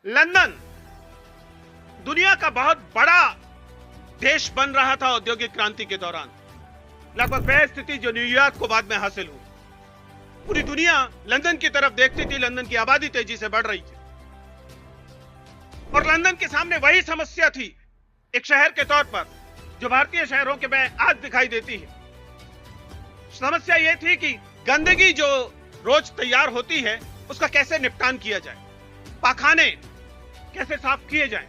London दुनिया का बहुत बड़ा देश बन रहा था औद्योगिक क्रांति के दौरान। लगभग वह स्थिति जो न्यूयॉर्क को बाद में हासिल हुई। पूरी दुनिया लंदन की तरफ देखती थी, लंदन की आबादी तेजी से बढ़ रही थी और लंदन के सामने वही समस्या थी एक शहर के तौर पर जो भारतीय शहरों के में आज दिखाई देती है। समस्या यह थी कि गंदगी जो रोज तैयार होती है उसका कैसे निपटान किया जाए, पाखाने कैसे साफ किए जाएं।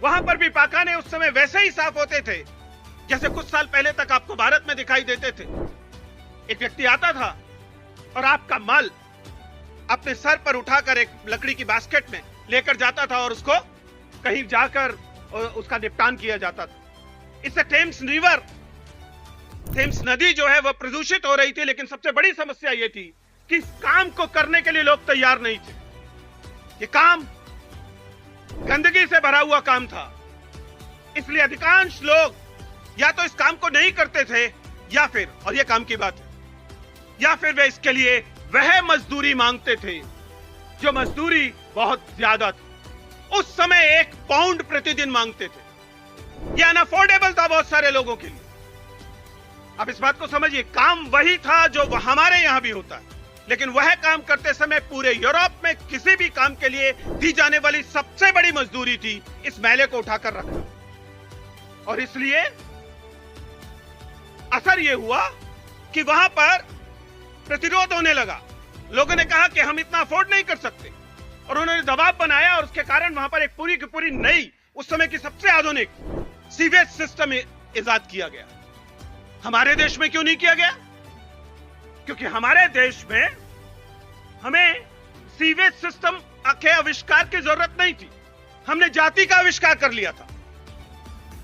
वहां पर भी पाखाने उस समय वैसे ही साफ होते थे जैसे कुछ साल पहले तक आपको भारत में दिखाई देते थे। एक व्यक्ति आता था और आपका मल अपने सर पर उठाकर एक लकड़ी की बास्केट में लेकर जाता था और उसको कहीं जाकर उसका निपटान किया जाता था। इससे थेम्स नदी जो है वह प्रदूषित हो रही थी, लेकिन सबसे बड़ी समस्या यह थी कि इस काम को करने के लिए लोग तैयार नहीं थे। ये काम गंदगी से भरा हुआ काम था, इसलिए अधिकांश लोग या तो इस काम को नहीं करते थे या फिर, और यह काम की बात है, या फिर वे इसके लिए वह मजदूरी मांगते थे जो मजदूरी बहुत ज्यादा थी। उस समय 1 पाउंड प्रतिदिन मांगते थे। यह अनअफोर्डेबल था बहुत सारे लोगों के लिए। अब इस बात को समझिए, काम वही था जो हमारे यहां भी होता है, लेकिन वह काम करते समय पूरे यूरोप में किसी भी काम के लिए दी जाने वाली सबसे बड़ी मजदूरी थी इस मैले को उठाकर रखना। और इसलिए असर यह हुआ कि वहां पर प्रतिरोध होने लगा। लोगों ने कहा कि हम इतना अफोर्ड नहीं कर सकते और उन्होंने दबाव बनाया और उसके कारण वहां पर एक पूरी की पूरी नई, उस समय की सबसे आधुनिक सीवेज सिस्टम इजाद किया गया। हमारे देश में क्यों नहीं किया गया? क्योंकि हमारे देश में हमें सीवेज सिस्टम के आविष्कार की जरूरत नहीं थी। हमने जाति का आविष्कार कर लिया था।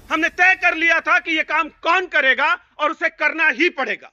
हमने तय कर लिया था कि यह काम कौन करेगा और उसे करना ही पड़ेगा।